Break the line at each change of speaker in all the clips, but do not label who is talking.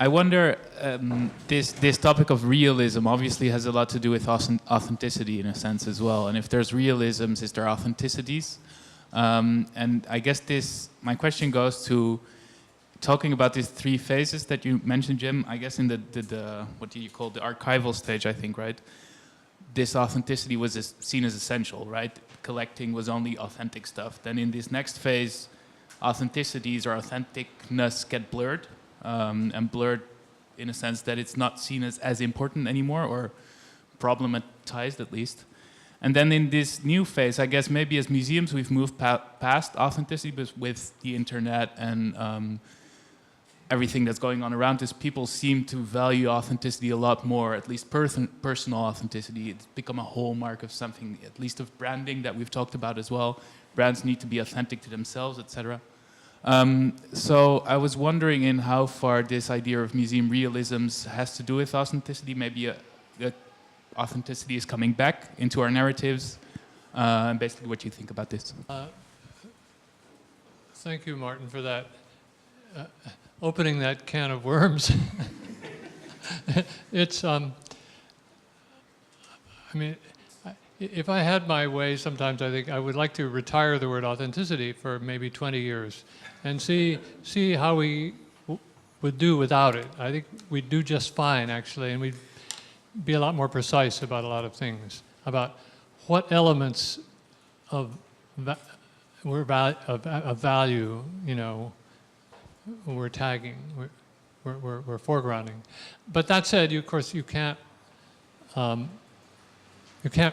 I wonder, this topic of realism obviously has a lot to do with authenticity in a sense as well. And if there's realisms, is there authenticities? And I guess my question goes to talking about these three phases that you mentioned, Jim. I guess in the what do you call the archival stage, I think, right? This authenticity was seen as essential, right? Collecting was only authentic stuff. Then in this next phase, authenticities or authenticness get blurred, and blurred in a sense that it's not seen as important anymore, or problematized at least. And then in this new phase, I guess maybe as museums we've moved past authenticity, but with the internet and everything that's going on around us, people seem to value authenticity a lot more, at least personal authenticity. It's become a hallmark of something, at least of branding that we've talked about as well. Brands need to be authentic to themselves, etc. So I was wondering in how far this idea of museum realisms has to do with authenticity. Maybe authenticity is coming back into our narratives, and basically what you think about this.
Thank you, Martin, for that. Opening that can of worms. It's, I mean, if I had my way, sometimes I think I would like to retire the word authenticity for maybe 20 years and see how we would do without it. I think we'd do just fine, actually, and we'd be a lot more precise about a lot of things, about what elements of value, you know, we're tagging, we're foregrounding. But that said, of course, you can't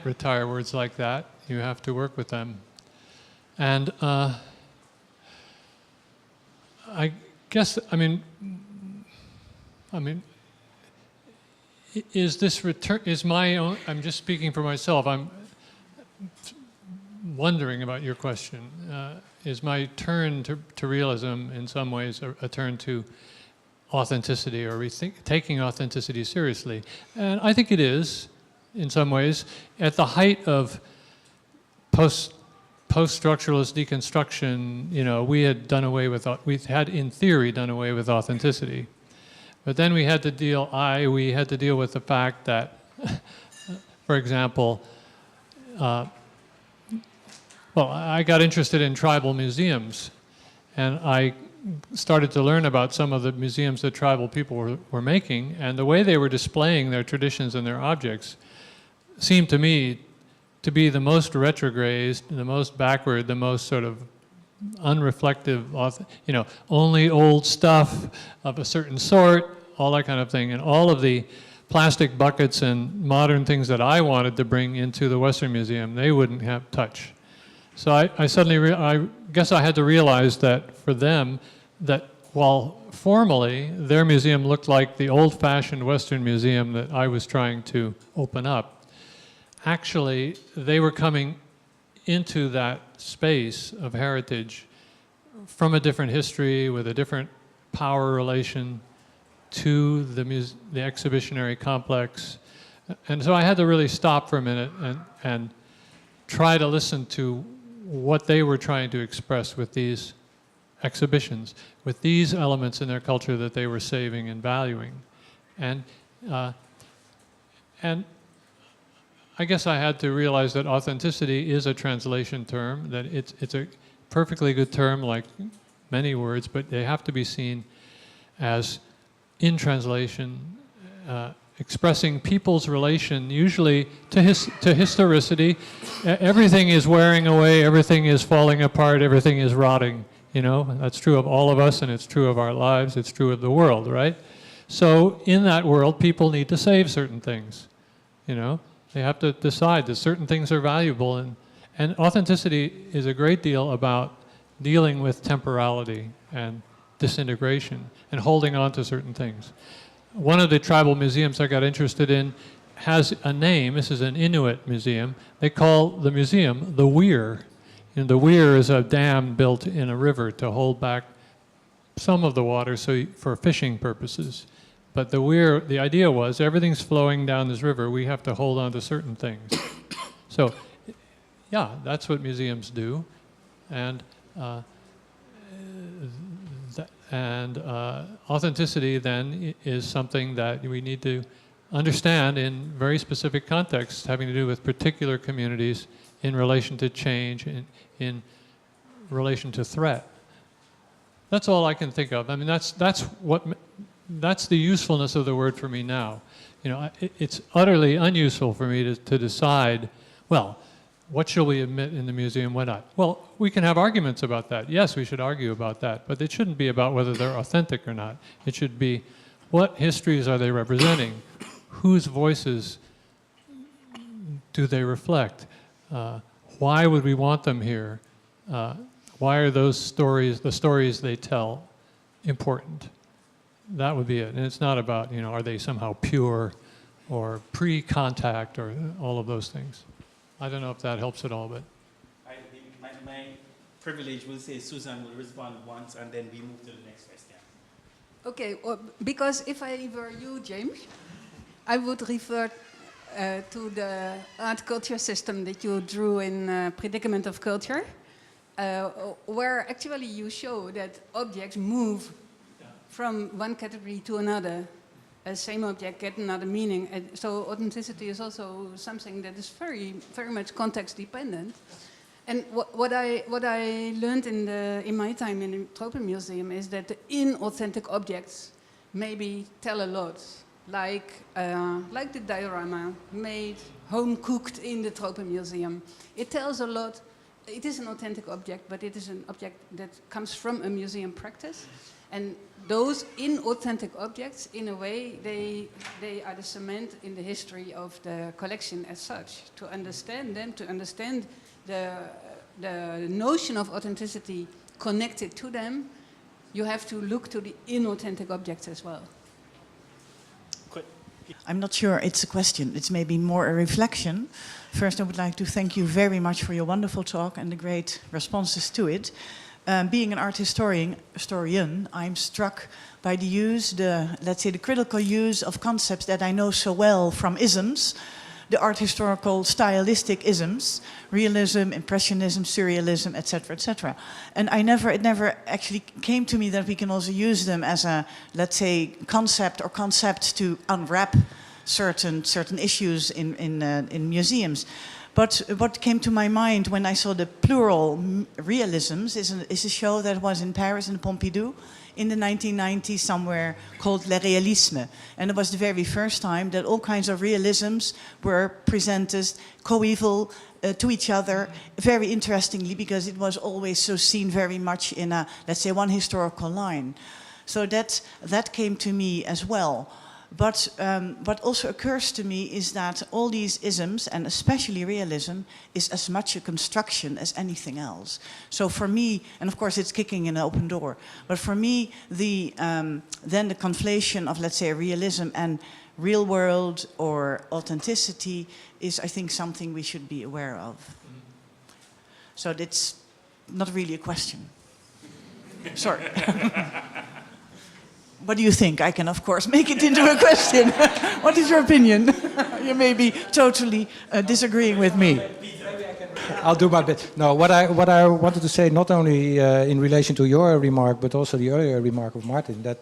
retire words like that. You have to work with them. And I guess, I mean, is this return, is my own, I'm just speaking for myself, I'm wondering about your question. Is my turn to realism in some ways a turn to authenticity, or taking authenticity seriously? And I think it is, in some ways. At the height of post-structuralist deconstruction, you know, we had in theory done away with authenticity. But then we had to deal with the fact that, for example, well, I got interested in tribal museums, and I started to learn about some of the museums that tribal people were making, and the way they were displaying their traditions and their objects seemed to me to be the most retrograde, the most backward, the most sort of unreflective, you know, only old stuff of a certain sort, all that kind of thing, and all of the plastic buckets and modern things that I wanted to bring into the Western Museum, they wouldn't have touch. So I suddenly, I guess I had to realize that for them, that while formally their museum looked like the old-fashioned Western museum that I was trying to open up, actually they were coming into that space of heritage from a different history, with a different power relation to the exhibitionary complex. And so I had to really stop for a minute and try to listen to what they were trying to express with these exhibitions, with these elements in their culture that they were saving and valuing. And I guess I had to realize that authenticity is a translation term, that it's a perfectly good term like many words, but they have to be seen as in translation, expressing people's relation usually to historicity. Everything is wearing away, everything is falling apart, everything is rotting, you know? That's true of all of us, and it's true of our lives, it's true of the world, right? So in that world, people need to save certain things, you know? They have to decide that certain things are valuable, and authenticity is a great deal about dealing with temporality and disintegration and holding on to certain things. One of the tribal museums I got interested in has a name. This is an Inuit museum. They call the museum the Weir. And the Weir is a dam built in a river to hold back some of the water for fishing purposes. But the Weir, the idea was everything's flowing down this river. We have to hold on to certain things. So, yeah, that's what museums do. And And authenticity then is something that we need to understand in very specific contexts having to do with particular communities in relation to change, in relation to threat. That's all I can think of. I mean, that's the usefulness of the word for me now. You know, it's utterly unuseful for me to decide, well, what shall we admit in the museum, what not? Well, we can have arguments about that. Yes, we should argue about that, but it shouldn't be about whether they're authentic or not. It should be, what histories are they representing? Whose voices do they reflect? Why would we want them here? Why are those stories, the stories they tell, important? That would be it. And it's not about, you know, are they somehow pure or pre-contact or all of those things. I don't know if that helps at all, but.
I think my privilege will say Susan will respond once and then we move to the next question.
Okay, well, because if I were you, James, I would refer to the art culture system that you drew in Predicament of Culture, where actually you show that objects move from one category to another. A same object get another meaning. And so authenticity is also something that is very, very much context dependent. And what I learned in my time in the Tropenmuseum is that the inauthentic objects maybe tell a lot. Like the diorama made, home cooked in the Tropenmuseum. It tells a lot. It is an authentic object, but it is an object that comes from a museum practice. And those inauthentic objects, in a way, they are the cement in the history of the collection as such. To understand them, to understand the notion of authenticity connected to them, you have to look to the inauthentic objects as well.
I'm not sure it's a question. It's maybe more a reflection. First, I would like to thank you very much for your wonderful talk and the great responses to it. Being an art historian, I'm struck by the use, let's say the critical use of concepts that I know so well from isms, the art historical stylistic isms, realism, impressionism, surrealism, etc., etc. And it never actually came to me that we can also use them as a, let's say, concept or concepts to unwrap certain issues in museums. But what came to my mind when I saw the plural realisms is a show that was in Paris, in the Pompidou, in the 1990s somewhere, called Realism. And it was the very first time that all kinds of realisms were presented coeval to each other, very interestingly, because it was always so seen very much in a, let's say, one historical line. So that came to me as well. But what also occurs to me is that all these isms, and especially realism, is as much a construction as anything else. So for me, and of course it's kicking in an open door, but for me, then the conflation of, let's say, realism and real world or authenticity is, I think, something we should be aware of. So that's not really a question. Sorry. What do you think? I can, of course, make it into a question. What is your opinion? You may be totally disagreeing with me.
I'll do my bit. No, what I wanted to say, not only in relation to your remark, but also the earlier remark of Martin, that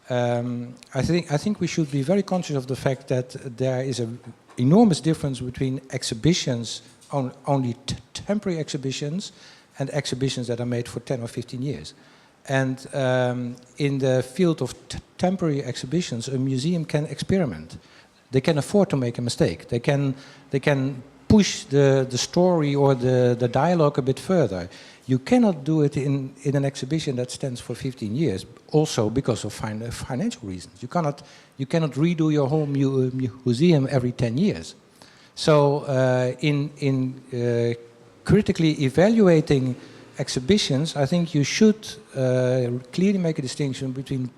I think we should be very conscious of the fact that there is an enormous difference between exhibitions, only temporary exhibitions, and exhibitions that are made for 10 or 15 years. And in the field of temporary exhibitions, a museum can experiment. They can afford to make a mistake. They can push the story or the dialogue a bit further. You cannot do it in an exhibition that stands for 15 years, also because of financial reasons. You cannot redo your whole museum every 10 years. So in critically evaluating exhibitions, I think you should clearly make a distinction between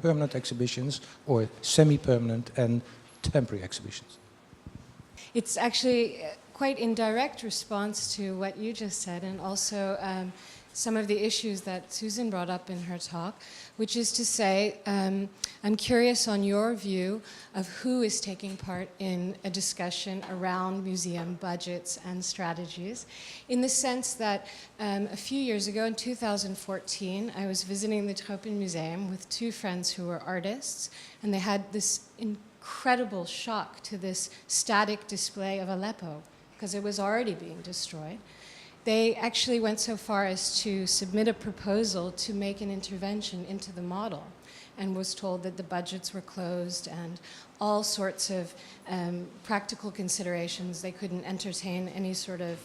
permanent exhibitions or semi-permanent and temporary exhibitions.
It's actually quite in direct response to what you just said, and also some of the issues that Susan brought up in her talk. which is to say, I'm curious on your view of who is taking part in a discussion around museum budgets and strategies, in the sense that a few years ago, in 2014, I was visiting the Tropenmuseum with two friends who were artists, and they had this incredible shock to this static display of Aleppo, because it was already being destroyed. They actually went so far as to submit a proposal to make an intervention into the model, and was told that the budgets were closed and all sorts of practical considerations. They couldn't entertain any sort of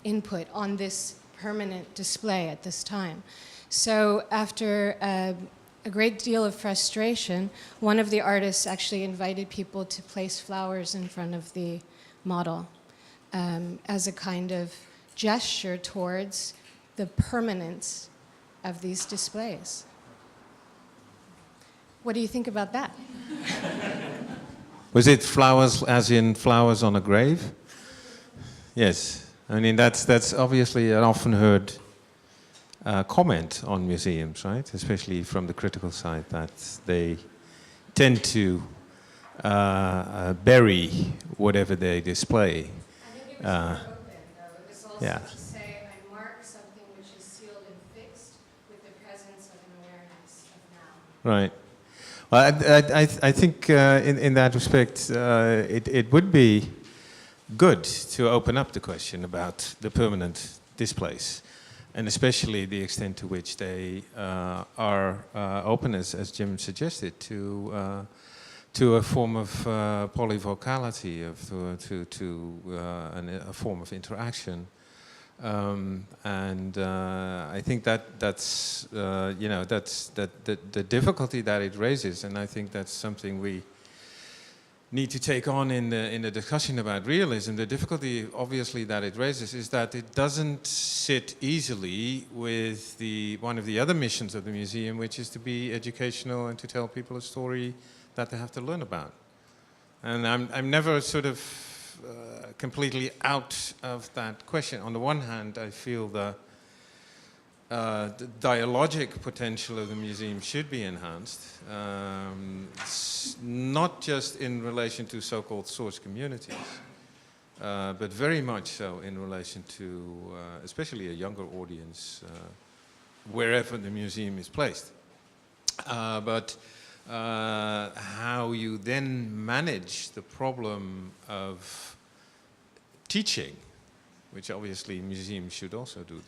input on this permanent display at this time. So after a great deal of frustration, one of the artists actually invited people to place flowers in front of the model as a kind of gesture towards the permanence of these displays. What do you think about that?
Was it flowers as in flowers on a grave? Yes. I mean, that's obviously an often heard comment on museums, right? Especially from the critical side, that they tend to bury whatever they display.
I think it was more open, though. It was also
Yeah.
to say, I mark something which is sealed and fixed with the presence of an awareness of now.
Right. Well, I think in that respect, it would be good to open up the question about the permanent displays, and especially the extent to which they are open, as Jim suggested, to a form of polyvocality, a form of interaction. And I think that's the difficulty that it raises, and I think that's something we need to take on in the discussion about realism. The difficulty, obviously, that it raises is that it doesn't sit easily with one of the other missions of the museum, which is to be educational and to tell people a story that they have to learn about. And I'm never sort of completely out of that question. On the one hand, I feel the dialogic potential of the museum should be enhanced, not just in relation to so-called source communities, but very much so in relation to especially a younger audience, wherever the museum is placed. But how you then manage the problem of teaching, which obviously museums should also do,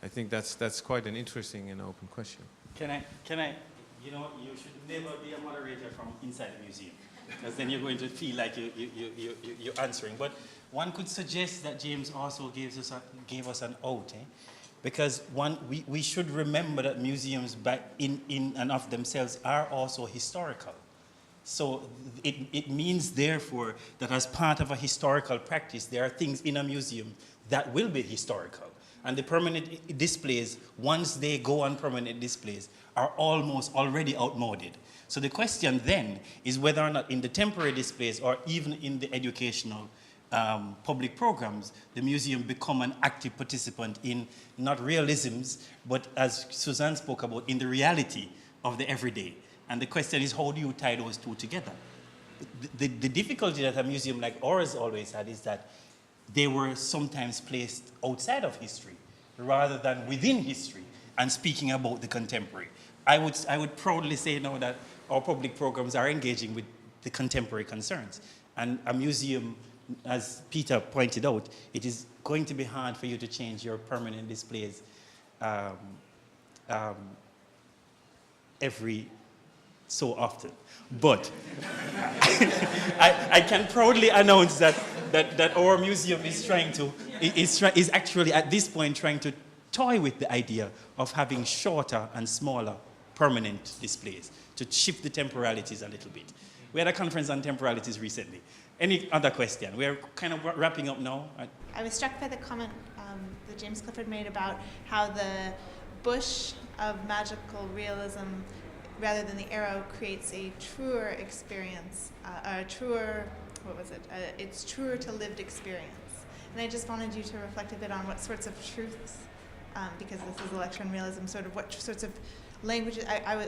I think that's quite an interesting and open question.
Can I, you know, you should never be a moderator from inside the museum, because then you're going to feel like you're answering. But one could suggest that James also gave us an out, because we should remember that museums in and of themselves are also historical. So it means, therefore, that as part of a historical practice, there are things in a museum that will be historical. And the permanent displays, once they go on permanent displays, are almost already outmoded. So the question then is whether or not in the temporary displays or even in the educational public programs, the museum become an active participant in not realisms, but as Suzanne spoke about, in the reality of the everyday. And the question is, how do you tie those two together? The difficulty that a museum like ours always had is that they were sometimes placed outside of history rather than within history and speaking about the contemporary. I would proudly say now that our public programs are engaging with the contemporary concerns. And a museum, as Peter pointed out, it is going to be hard for you to change your permanent displays every so often. But I can proudly announce that our museum is is actually at this point trying to toy with the idea of having shorter and smaller permanent displays to shift the temporalities a little bit. We had a conference on temporalities recently. Any other question? We're kind of wrapping up now.
I was struck by the comment that James Clifford made about how the bush of magical realism, rather than the arrow, creates a truer experience, it's truer to lived experience. And I just wanted you to reflect a bit on what sorts of truths because this is a lecture on realism, sort of what sorts of languages,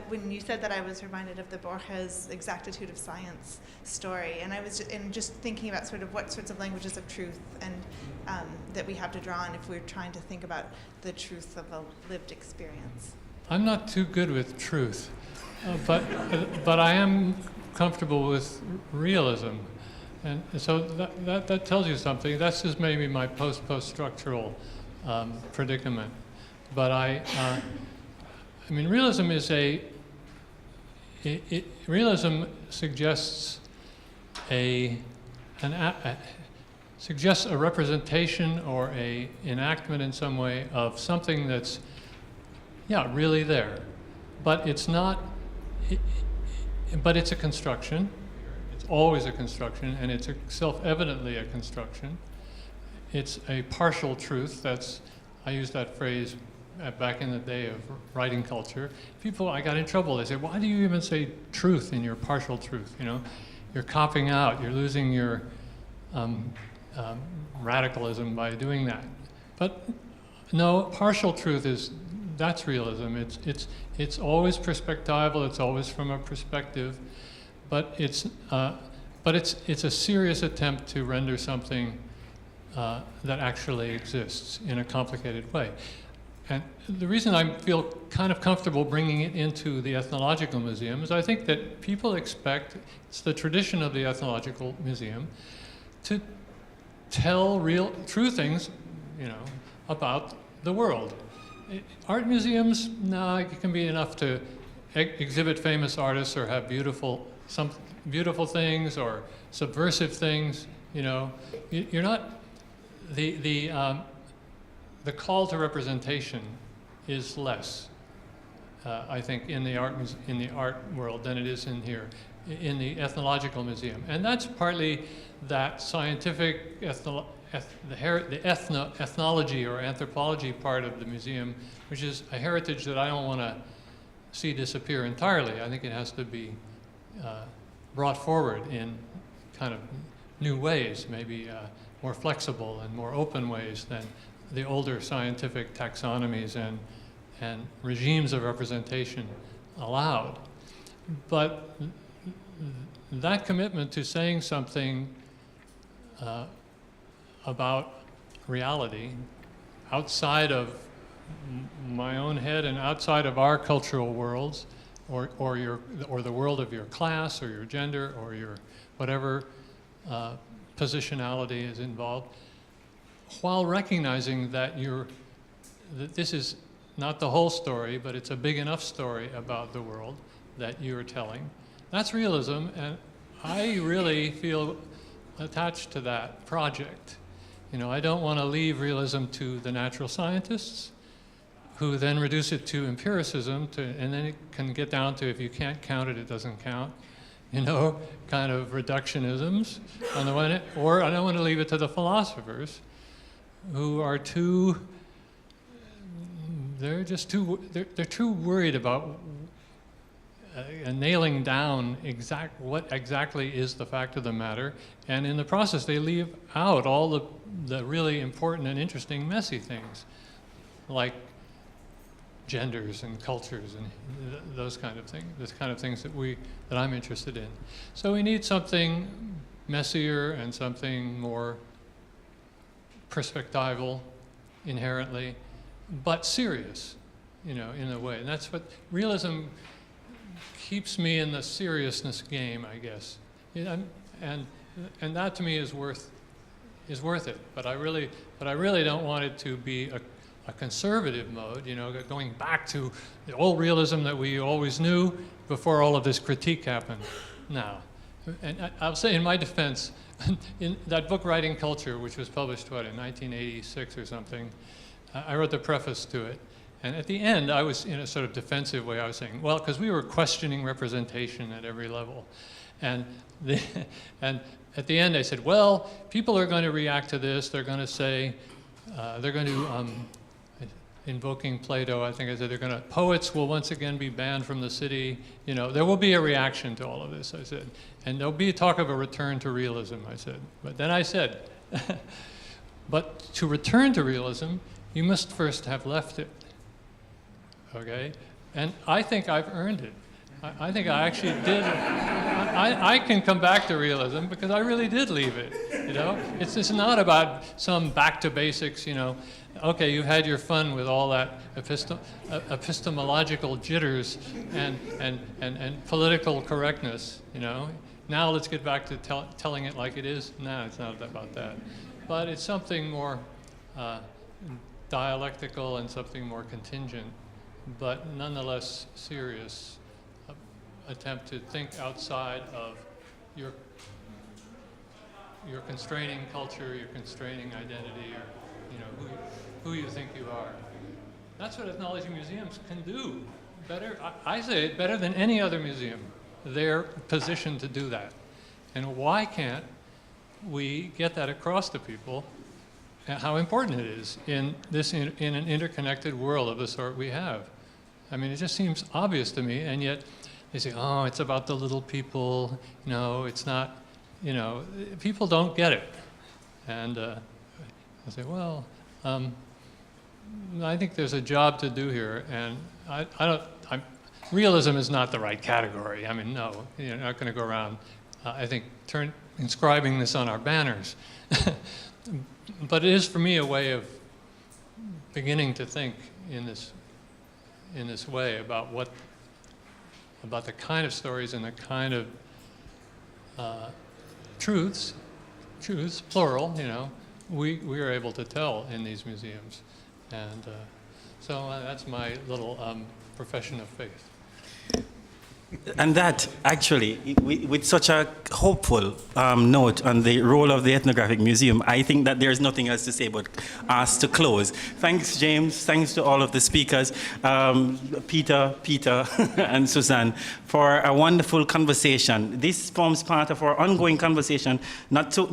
when you said that, I was reminded of the Borges exactitude of science story, and I was just thinking about sort of what sorts of languages of truth and that we have to draw on if we're trying to think about the truth of a lived experience.
I'm not too good with truth, but I am comfortable with realism, and so that tells you something. That's just maybe my post-structural predicament. But I mean, realism is realism suggests suggests a representation or a enactment in some way of something that's, yeah, really there. But it's not, but it's a construction. It's always a construction, and it's self-evidently a construction. It's a partial truth. I use that phrase back in the day of writing culture. I got in trouble. They say, why do you even say truth in your partial truth? You know, you're copping out. You're losing your radicalism by doing that. But no, partial truth that's realism. It's always perspectival. It's always from a perspective, but it's a serious attempt to render something that actually exists in a complicated way. And the reason I feel kind of comfortable bringing it into the ethnological museum is I think that people expect, it's the tradition of the ethnological museum, to tell true things, you know, about the world. Art museums, no, it can be enough to exhibit famous artists or have beautiful things or subversive things. You know, you're not the call to representation is less, I think, in the art world than it is in here, in the ethnological museum, and that's partly that scientific ethnology or anthropology part of the museum, which is a heritage that I don't want to see disappear entirely. I think it has to be brought forward in kind of new ways, maybe more flexible and more open ways than the older scientific taxonomies and regimes of representation allowed. But that commitment to saying something about reality outside of my own head and outside of our cultural worlds, or the world of your class or your gender or your whatever positionality is involved, while recognizing that this is not the whole story, but it's a big enough story about the world that you're telling. That's realism, and I really feel attached to that project. You know, I don't want to leave realism to the natural scientists, who then reduce it to empiricism, and then it can get down to, if you can't count it, it doesn't count. You know, kind of reductionisms on the one hand, or I don't want to leave it to the philosophers, who are they're too worried about nailing down what exactly is the fact of the matter, and in the process they leave out all the really important and interesting messy things, like genders and cultures and those kind of things, those kind of things that I'm interested in. So we need something messier and something more perspectival inherently, but serious, you know, in a way. And that's what realism keeps me in the seriousness game, I guess. And that to me is worth it. But I really don't want it to be a conservative mode, you know, going back to the old realism that we always knew before all of this critique happened. Now, and I'll say in my defense, in that book, Writing Culture, which was published, in 1986 or something, I wrote the preface to it. And at the end, I was, in a sort of defensive way, I was saying, well, because we were questioning representation at every level. And at the end, I said, well, people are going to react to this. They're going to say, invoking Plato, I think I said, poets will once again be banned from the city. You know, there will be a reaction to all of this, I said. And there'll be talk of a return to realism, I said. But then I said, but to return to realism, you must first have left it. Okay? And I think I've earned it. I think I actually did. I can come back to realism because I really did leave it. You know, it's not about some back to basics. You know, okay, you've had your fun with all that epistemological jitters and political correctness. You know, now let's get back to telling it like it is. No, it's not about that. But it's something more dialectical and something more contingent, but nonetheless serious. Attempt to think outside of your constraining culture, your constraining identity, or you know who you think you are. That's what ethnology museums can do better. I say it better than any other museum. They're positioned to do that, and why can't we get that across to people? How important it is in an interconnected world of the sort we have. I mean, it just seems obvious to me, and yet. They say, oh, it's about the little people. No, it's not, you know, people don't get it. And I say, well, I think there's a job to do here. And realism is not the right category. I mean, no, you're not going to go around, I think, inscribing this on our banners. But it is, for me, a way of beginning to think in this way about the kind of stories and the kind of truths, plural, you know, we are able to tell in these museums. And so that's my little profession of faith.
And that, actually, with such a hopeful note on the role of the Ethnographic Museum, I think that there's nothing else to say but ask to close. Thanks, James. Thanks to all of the speakers, Peter, and Suzanne, for a wonderful conversation. This forms part of our ongoing conversation, not to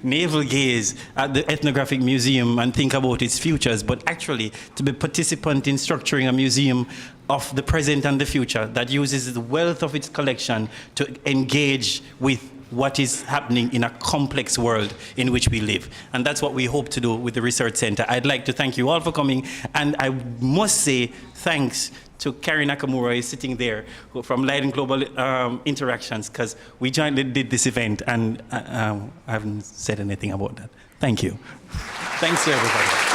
navel gaze at the Ethnographic Museum and think about its futures, but actually to be participant in structuring a museum of the present and the future that uses the wealth of its collection to engage with what is happening in a complex world in which we live. And that's what we hope to do with the Research Center. I'd like to thank you all for coming, and I must say thanks to Carrie Nakamura, who is sitting there, from Leiden Global Interactions, because we jointly did this event, and I haven't said anything about that. Thank you. Thanks to everybody.